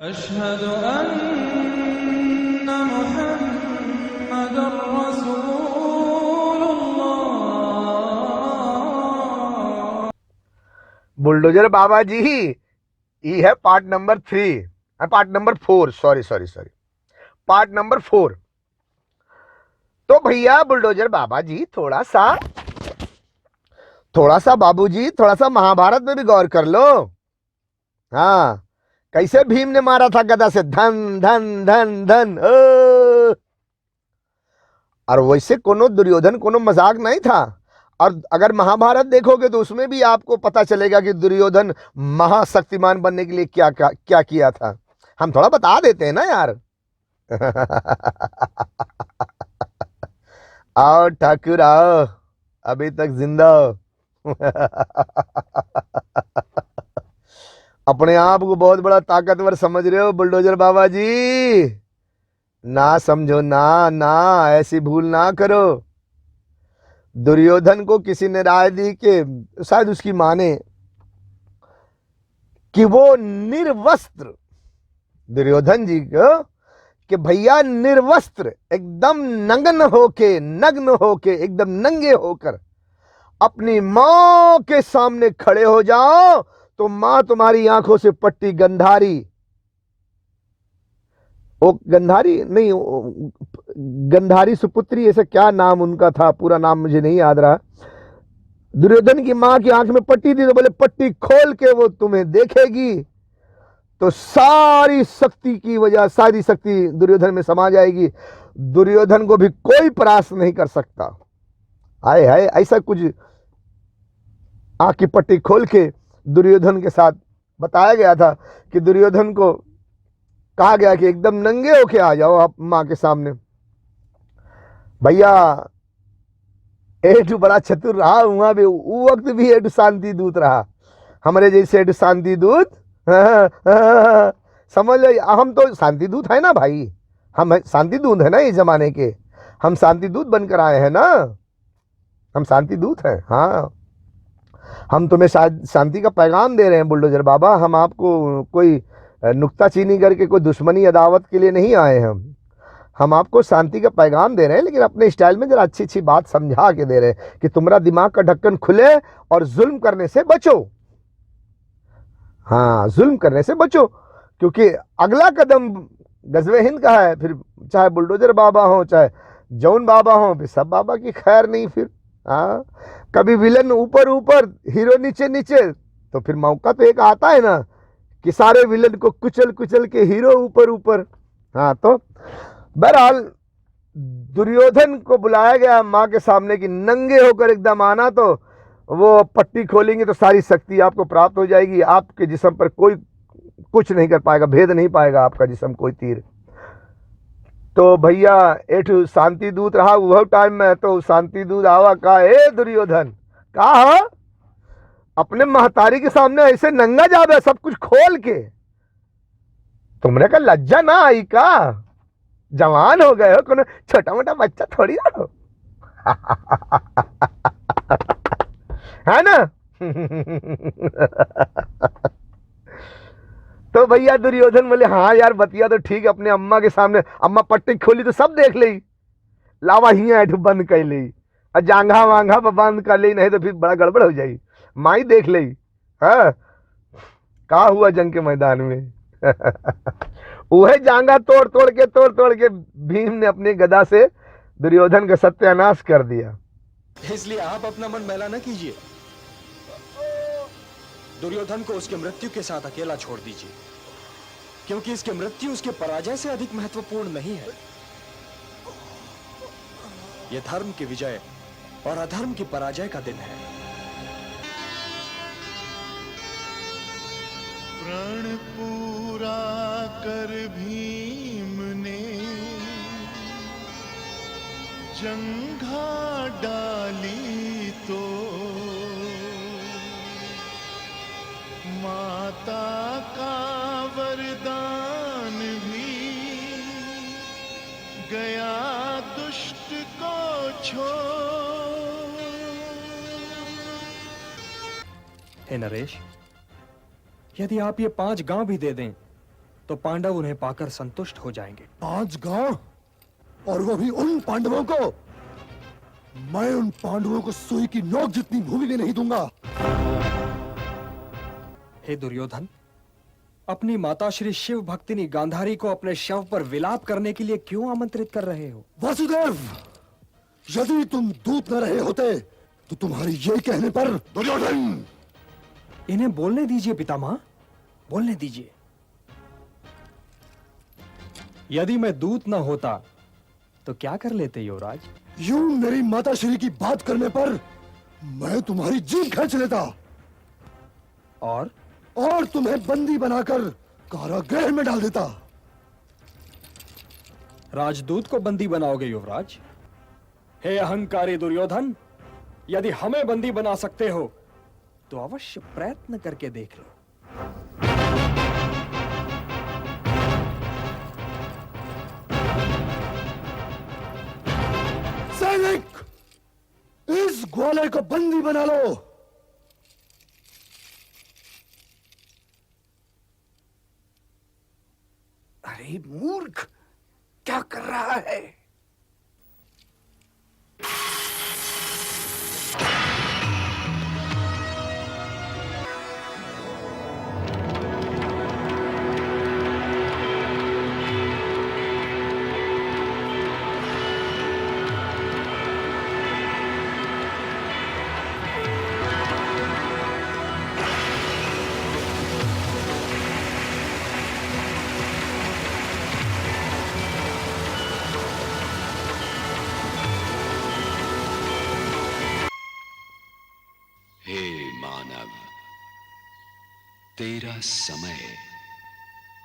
अशहदु अन्ना मुहम्मदुर रसूलुल्लाह। बुलडोजर बाबा जी, ये है part number 3, part number 4, sorry, part number 4। तो भैया बुलडोजर बाबा जी थोड़ा सा बाबूजी थोड़ा सा महाभारत में भी गौर कर लो। हाँ, कैसे भीम ने मारा था गदा से, धन धन धन धन। और वैसे कोनो दुर्योधन कोनो मजाक नहीं था। और अगर महाभारत देखोगे तो उसमें भी आपको पता चलेगा कि दुर्योधन महाशक्तिमान बनने के लिए क्या क्या क्या किया था। हम थोड़ा बता देते हैं ना यार। आओ ठाकुर आओ, अभी तक जिंदा हो। अपने आप को बहुत बड़ा ताकतवर समझ रहे हो बुलडोजर बाबा जी? ना समझो, ना ना, ऐसी भूल ना करो। दुर्योधन को किसी ने राय दी कि शायद उसकी मां ने, कि वो निर्वस्त्र, दुर्योधन जी को, कि भैया निर्वस्त्र एकदम नग्न होके एकदम नंगे होकर अपनी मां के सामने खड़े हो जाओ तो मां तुम्हारी आंखों से पट्टी गंधारी, वो गंधारी नहीं, गंधारी सुपुत्री, ऐसा क्या नाम उनका था, पूरा नाम मुझे नहीं याद रहा। दुर्योधन की मां की आंख में पट्टी थी तो बोले पट्टी खोल के वो तुम्हें देखेगी तो सारी शक्ति की वजह, सारी शक्ति दुर्योधन में समा जाएगी। दुर्योधन को भी कोई परास्त नहीं कर सकता। आए हाय, ऐसा कुछ आंख की पट्टी खोल के दुर्योधन के साथ बताया गया था कि दुर्योधन को कहा गया कि एकदम नंगे होके आ जाओ आप मां के सामने। भैया एटू बड़ा चतुर रहा, वहां भी वो वक्त भी एटू शांति दूत रहा, हमारे जैसे एटू शांति दूत। समझ लो, हम तो शांति दूत है ना भाई, हम शांति दूत है ना इस जमाने के, हम शांति दूत बनकर आए हैं ना, हम शांति दूत हैं। हाँ, हम तुम्हें शांति का पैगाम दे रहे हैं बुलडोजर बाबा। हम आपको कोई नुक्ताचीनी करके कोई दुश्मनी अदावत के लिए नहीं आए हैं। हम आपको शांति का पैगाम दे रहे हैं, लेकिन अपने स्टाइल में जरा अच्छी अच्छी बात समझा के दे रहे हैं कि तुम्हारा दिमाग का ढक्कन खुले और जुल्म करने से बचो। हाँ, जुल्म करने से बचो, क्योंकि अगला कदम गजवे हिंद का है। फिर चाहे बुलडोजर बाबा हो चाहे जौन बाबा हो, फिर सब बाबा की खैर नहीं। फिर हाँ, कभी विलन ऊपर ऊपर हीरो नीचे नीचे, तो फिर मौका तो एक आता है ना कि सारे विलन को कुचल कुचल के हीरो ऊपर ऊपर। हाँ, तो बहरहाल दुर्योधन को बुलाया गया मां के सामने कि नंगे होकर एकदम आना, तो वो पट्टी खोलेंगे तो सारी शक्ति आपको प्राप्त हो जाएगी, आपके जिस्म पर कोई कुछ नहीं कर पाएगा, भेद नहीं पाएगा आपका जिस्म कोई तीर। तो भैया एक शांति दूत रहा वह टाइम में, तो शांति दूत आवा का, ए दुर्योधन कहा अपने महतारी के सामने ऐसे नंगा जावे सब कुछ खोल के, तुमने का लज्जा ना आई का? जवान हो गए हो, कोनो छोटा मोटा बच्चा थोड़ी ना हो। है ना? तो भैया दुर्योधन बोले हाँ यार बतिया तो ठीक है, अपने अम्मा के सामने, अम्मा पट्टी खोली तो सब देख ली, लावा हिया ऐठ बंद कर ली, और जांघा वांघा बंद कर ली, नहीं तो फिर बड़ा गड़बड़ हो जाई, माई देख ली। हाँ, का हुआ जंग के मैदान में? वह जांघा तोड़ तोड़ के भीम ने अपनी गदा से दुर्योधन का सत्यानाश कर दिया। इसलिए आप अपना मन मैला न कीजिए, दुर्योधन को उसके मृत्यु के साथ अकेला छोड़ दीजिए, क्योंकि इसकी मृत्यु उसके पराजय से अधिक महत्वपूर्ण नहीं है। यह धर्म की विजय और अधर्म की पराजय का दिन है। प्रण पूरा कर भीम ने जंघा डाली तो माता का वरदान भी गया दुष्ट को छोड़। हे नरेश, यदि आप ये 5 गांव भी दे दें तो पांडव उन्हें पाकर संतुष्ट हो जाएंगे। 5 गांव, और वो भी उन पांडवों को। मैं उन पांडवों को सुई की नोक जितनी भूमि भी नहीं दूंगा। हे दुर्योधन, अपनी माता श्री शिव भक्तिनी गांधारी को अपने शव पर विलाप करने के लिए क्यों आमंत्रित कर रहे हो? वासुदेव, यदि तुम दूत न रहे होते तो तुम्हारे ये कहने पर दुर्योधन। इन्हें बोलने दीजिए पितामह, बोलने दीजिए। यदि मैं दूत न होता तो क्या कर लेते युवराज? यूं मेरी माता श्री की बात करने पर मैं तुम्हारी जीभ खींच लेता और तुम्हें बंदी बनाकर कारागृह में डाल देता। राजदूत को बंदी बनाओगे युवराज? हे अहंकारी दुर्योधन, यदि हमें बंदी बना सकते हो तो अवश्य प्रयत्न करके देख लो। सैनिक, इस ग्वाले को बंदी बना लो। अरे मूर्ख, क्या कर रहा है? हे मानव, तेरा समय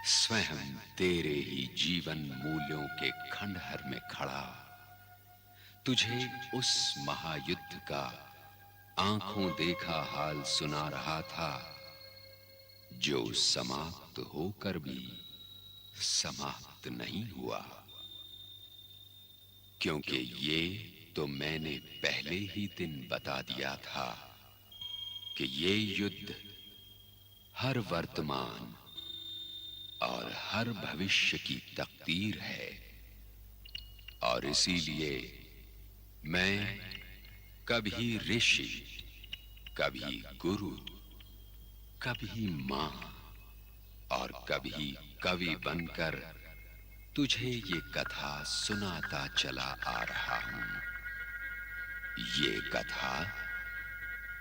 स्वयं तेरे ही जीवन मूल्यों के खंडहर में खड़ा तुझे उस महायुद्ध का आंखों देखा हाल सुना रहा था, जो समाप्त होकर भी समाप्त नहीं हुआ। क्योंकि ये तो मैंने पहले ही दिन बता दिया था कि ये युद्ध हर वर्तमान और हर भविष्य की तकदीर है, और इसीलिए मैं कभी ऋषि, कभी गुरु, कभी मां और कभी कवि बनकर तुझे ये कथा सुनाता चला आ रहा हूं। ये कथा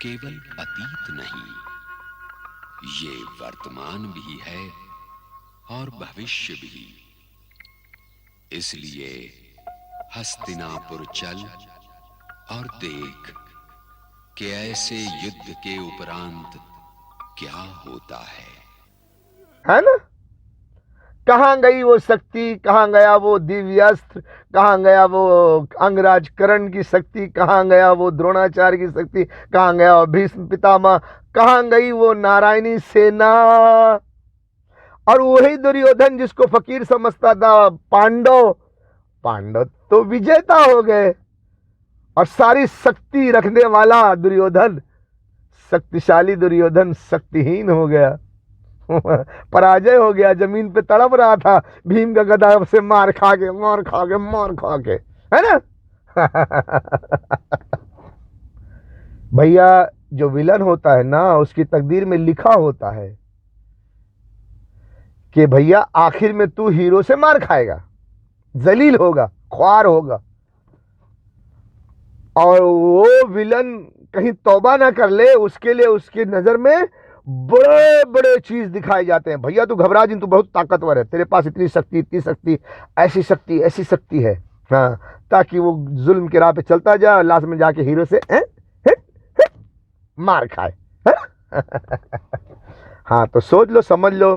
केवल अतीत नहीं, ये वर्तमान भी है और भविष्य भी। इसलिए हस्तिनापुर चल और देख कि ऐसे युद्ध के उपरांत क्या होता है ना? कहां गई वो शक्ति, कहां गया वो दिव्यास्त्र, कहां गया वो अंगराज कर्ण की शक्ति, कहां गया वो द्रोणाचार्य की शक्ति, कहां गया वो भीष्म पितामह, कहां गई वो नारायणी सेना। और वही दुर्योधन जिसको फकीर समझता था, पांडव तो विजेता हो गए, और सारी शक्ति रखने वाला दुर्योधन, शक्तिशाली दुर्योधन शक्तिहीन हो गया, पराजय हो गया, जमीन पे तड़प रहा था भीम का गदा से मार खा के, है ना? भैया, जो विलन होता है ना, उसकी तकदीर में लिखा होता है कि भैया आखिर में तू हीरो से मार खाएगा, जलील होगा, ख्वार होगा, और वो विलन कहीं तौबा ना कर ले, उसके लिए उसकी नजर में बड़े बड़े चीज दिखाए जाते हैं। भैया तू घबरा जिन, तू बहुत ताकतवर है, तेरे पास इतनी शक्ति, ऐसी शक्ति है, हाँ, ताकि वो जुल्म के राह पे चलता जाए, लास्ट में जाके हीरो से मार खाए, है? हाँ, तो सोच लो, समझ लो।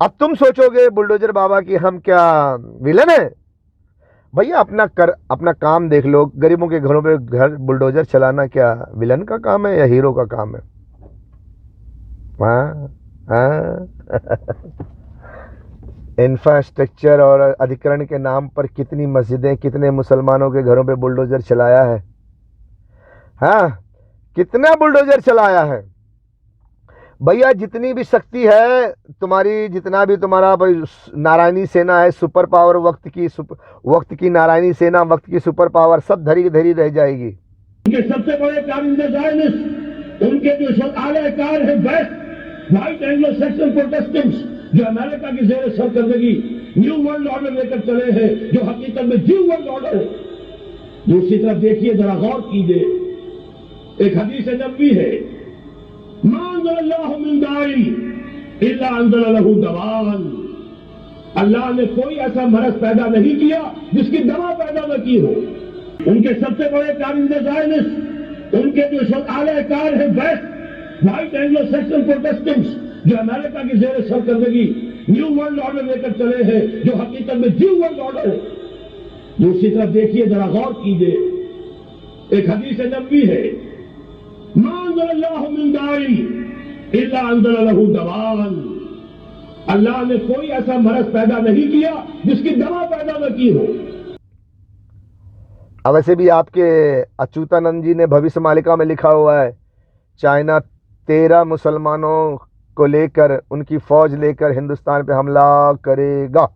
अब तुम सोचोगे बुलडोजर बाबा कि हम क्या विलन है? भैया अपना काम देख लो। गरीबों के घरों पे घर बुलडोजर चलाना क्या विलन का काम है या हीरो का काम है? इंफ्रास्ट्रक्चर और अधिकरण के नाम पर कितनी मस्जिदें, कितने मुसलमानों के घरों पे बुलडोजर चलाया है? हाँ, कितना बुलडोजर चलाया है। भैया जितनी भी शक्ति है तुम्हारी, जितना भी तुम्हारा भाई नारायणी सेना है, सुपर पावर, वक्त की नारायणी सेना, वक्त की सुपर पावर, सब धरी धरी रह जाएगी। उनके सबसे बड़े कारिंदे जायनिस्ट, उनके जो आलाकार है best white Anglo Saxon Protestants, जो अमेरिका की जेर सरकर्दगी न्यू वर्ल्ड ऑर्डर लेकर चले हैं, जो हकीकत में न्यू वर्ल्ड ऑर्डर है। दूसरी तरफ देखिए, जरा गौर कीजिए, एक हदीस नबवी है, अल्लाह ने कोई ऐसा मरज पैदा नहीं किया जिसकी दवा पैदा न की हो। उनके सबसे बड़े कारिंदे जायनिस्ट, उनके जो आलाकार है best white Anglo Saxon Protestants, जो अमेरिका की जेर सरकर्दगी न्यू वर्ल्ड ऑर्डर लेकर चले हैं, जो हकीकत में न्यू वर्ल्ड ऑर्डर है। दूसरी तरफ देखिए, जरा गौर कीजिए, एक हदीस नबवी है, अल्लाह ने कोई ऐसा मरज पैदा नहीं किया जिसकी दवा पैदा न की हो। अब वैसे भी आपके अच्युतानंद जी ने भविष्य मालिका में लिखा हुआ है, चाइना 13 मुसलमानों को लेकर, उनकी फौज लेकर हिंदुस्तान पे हमला करेगा।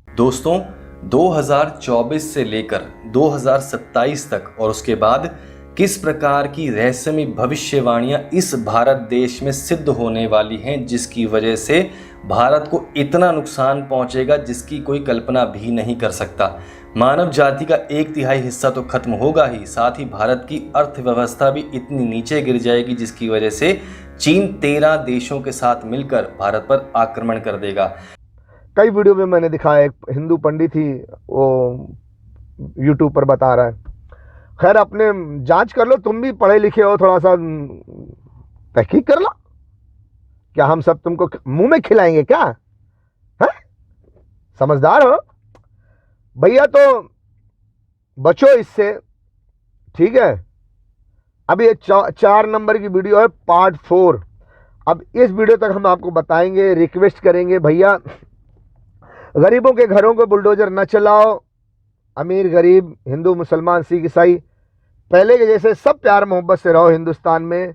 दोस्तों, 2024 से लेकर 2027 तक और उसके बाद किस प्रकार की रहस्यमयी भविष्यवाणियां इस भारत देश में सिद्ध होने वाली हैं, जिसकी वजह से भारत को इतना नुकसान पहुंचेगा जिसकी कोई कल्पना भी नहीं कर सकता। मानव जाति का 1/3 हिस्सा तो खत्म होगा ही, साथ ही भारत की अर्थव्यवस्था भी इतनी नीचे गिर जाएगी जिसकी वजह से चीन 13 देशों के साथ मिलकर भारत पर आक्रमण कर देगा। कई वीडियो में मैंने दिखाया, एक हिंदू पंडित ही वो यूट्यूब पर बता रहा है। खैर, अपने जांच कर लो, तुम भी पढ़े लिखे हो, थोड़ा सा तहकीक कर लो। क्या हम सब तुमको मुंह में खिलाएंगे क्या? है, समझदार हो भैया, तो बचो इससे, ठीक है। अब ये 4 नंबर की वीडियो है, पार्ट 4। अब इस वीडियो तक हम आपको बताएंगे, रिक्वेस्ट करेंगे, भैया गरीबों के घरों को बुलडोजर न चलाओ। अमीर गरीब, हिंदू मुसलमान सिख ईसाई, पहले के जैसे सब प्यार मोहब्बत से रहो हिंदुस्तान में,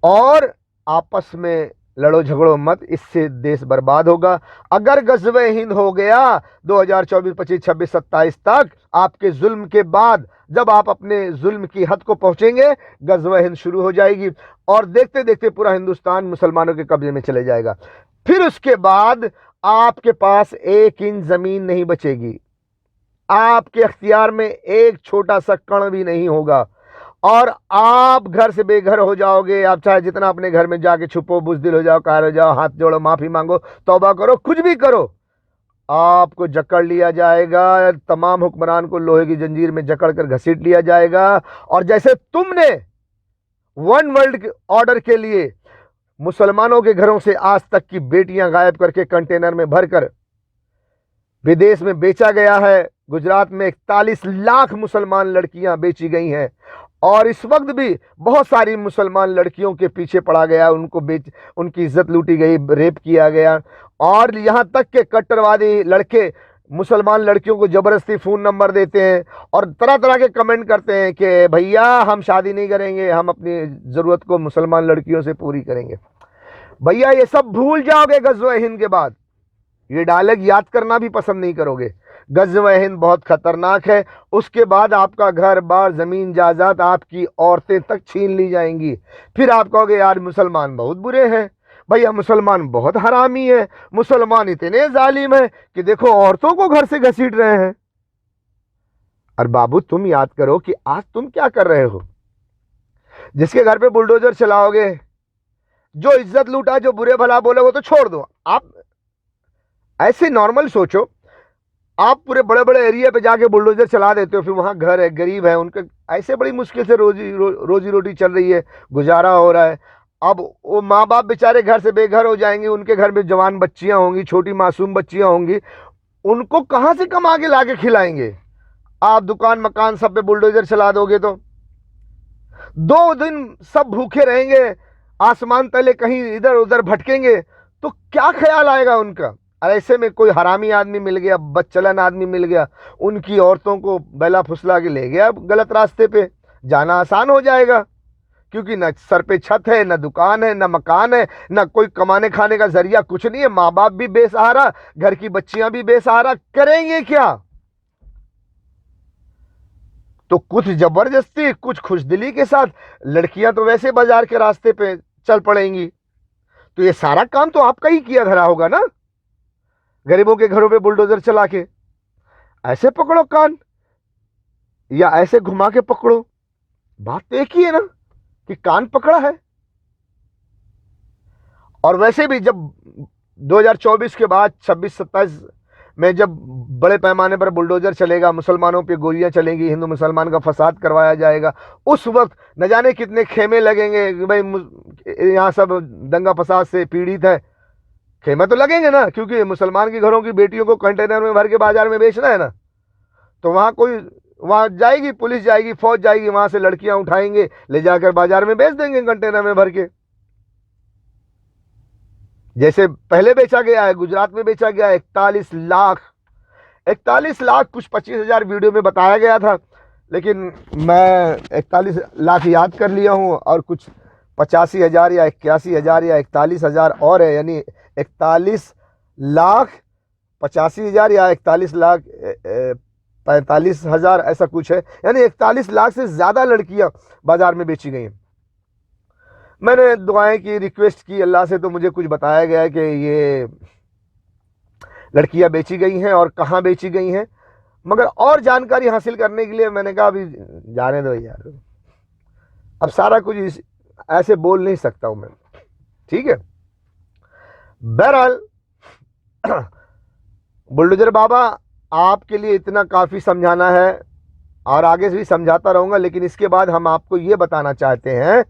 और आपस में लड़ो झगड़ो मत, इससे देश बर्बाद होगा। अगर गज़वे हिंद हो गया 2024, 25, 26, 27 तक, आपके जुल्म के बाद जब आप अपने जुल्म की हद को पहुंचेंगे, गज़वे हिंद शुरू हो जाएगी और देखते देखते पूरा हिंदुस्तान मुसलमानों के कब्जे में चले जाएगा। फिर उसके बाद आपके पास 1 इंच जमीन नहीं बचेगी, आपके अख्तियार में एक छोटा सा कण भी नहीं होगा, और आप घर से बेघर हो जाओगे। आप चाहे जितना अपने घर में जाके छुपो, बुज़दिल हो जाओ, कायर हो जाओ, हाथ जोड़ो, माफ़ी मांगो, तौबा करो, कुछ भी करो, आपको जकड़ लिया जाएगा। तमाम हुक्मरान को लोहे की जंजीर में जकड़ कर घसीट लिया जाएगा। और जैसे तुमने वन वर्ल्ड ऑर्डर के लिए मुसलमानों के घरों से आज तक की बेटियां गायब करके कंटेनर में भरकर विदेश में बेचा गया है, गुजरात में 41 लाख मुसलमान लड़कियां बेची गई हैं, और इस वक्त भी बहुत सारी मुसलमान लड़कियों के पीछे पड़ा गया, उनकी इज्जत लूटी गई, रेप किया गया, और यहाँ तक के कट्टरवादी लड़के मुसलमान लड़कियों को ज़बरदस्ती फ़ोन नंबर देते हैं और तरह तरह के कमेंट करते हैं कि भैया हम शादी नहीं करेंगे, हम अपनी ज़रूरत को मुसलमान लड़कियों से पूरी करेंगे। भैया ये सब भूल जाओगे गज़वे हिंद के बाद, ये डायलॉग याद करना भी पसंद नहीं करोगे। गज़वे हिंद बहुत खतरनाक है। उसके बाद आपका घर बार, ज़मीन जायदाद, आपकी औरतें तक छीन ली जाएंगी। फिर आप कहोगे यार मुसलमान बहुत बुरे हैं, भैया मुसलमान बहुत हरामी है, मुसलमान इतने जालिम है कि देखो औरतों को घर से घसीट रहे हैं। और बाबू तुम याद करो कि आज तुम क्या कर रहे हो। जिसके घर पे बुलडोजर चलाओगे, जो इज्जत लूटा, जो बुरे भला बोले, वो तो छोड़ दो। आप ऐसे नॉर्मल सोचो, आप पूरे बड़े बड़े एरिया पे जाके बुलडोजर चला देते हो, फिर वहाँ घर है, गरीब है, उनके ऐसे बड़ी मुश्किल से रोजी रोटी चल रही है, गुजारा हो रहा है। अब वो माँ बाप बेचारे घर से बेघर हो जाएंगे, उनके घर में जवान बच्चियाँ होंगी, छोटी मासूम बच्चियाँ होंगी, उनको कहाँ से कमा के ला के खिलाएंगे। आप दुकान मकान सब पे बुलडोजर चला दोगे तो 2 दिन सब भूखे रहेंगे, आसमान तले कहीं इधर उधर भटकेंगे, तो क्या ख्याल आएगा उनका। और ऐसे में कोई हरामी आदमी मिल गया, बदचलन आदमी मिल गया, उनकी औरतों को बैला फुसला के ले गया गलत रास्ते पे, जाना आसान हो जाएगा क्योंकि न सर पे छत है, न दुकान है, न मकान है, न कोई कमाने खाने का जरिया, कुछ नहीं है। माँ बाप भी बेसहारा, घर की बच्चियां भी बेसहारा, करेंगे क्या? तो कुछ जबरदस्ती, कुछ खुशदिली के साथ लड़कियां तो वैसे बाजार के रास्ते पे चल पड़ेंगी। तो ये सारा काम तो आपका ही किया धरा होगा ना, गरीबों के घरों पे बुलडोजर चला के। ऐसे पकड़ो कान या ऐसे घुमा के पकड़ो, बात तो एक ही है ना कि कान पकड़ा है। और वैसे भी जब 2024 के बाद 26-27 में जब बड़े पैमाने पर बुलडोजर चलेगा, मुसलमानों पे गोलियां चलेंगी, हिंदू मुसलमान का फसाद करवाया जाएगा, उस वक्त न जाने कितने खेमे लगेंगे कि भाई यहाँ सब दंगा फसाद से पीड़ित है। खेमे तो लगेंगे ना, क्योंकि मुसलमान के घरों की बेटियों को कंटेनर में भर के बाजार में बेचना है ना। तो वहां जाएगी पुलिस, जाएगी फौज, जाएगी, वहां से लड़कियां उठाएंगे, ले जाकर बाजार में बेच देंगे कंटेनर में भर के। जैसे पहले बेचा गया है, गुजरात में बेचा गया 41 लाख कुछ 25,000 वीडियो में बताया गया था, लेकिन मैं 41 लाख याद कर लिया हूं, और कुछ 85,000 या 81,000 या 41,000 और है, यानी 41,85,000 या 41,45,000 ऐसा कुछ है, यानी 41 लाख से ज्यादा लड़कियां बाजार में बेची गई हैं। मैंने दुआएं की, रिक्वेस्ट की अल्लाह से, तो मुझे कुछ बताया गया कि ये लड़कियां बेची गई हैं और कहाँ बेची गई हैं। मगर और जानकारी हासिल करने के लिए मैंने कहा अभी जाने दो यार, अब सारा कुछ ऐसे बोल नहीं सकता हूं मैं, ठीक है। बहरहाल बुलडोजर बाबा, आपके लिए इतना काफ़ी समझाना है और आगे से भी समझाता रहूँगा, लेकिन इसके बाद हम आपको ये बताना चाहते हैं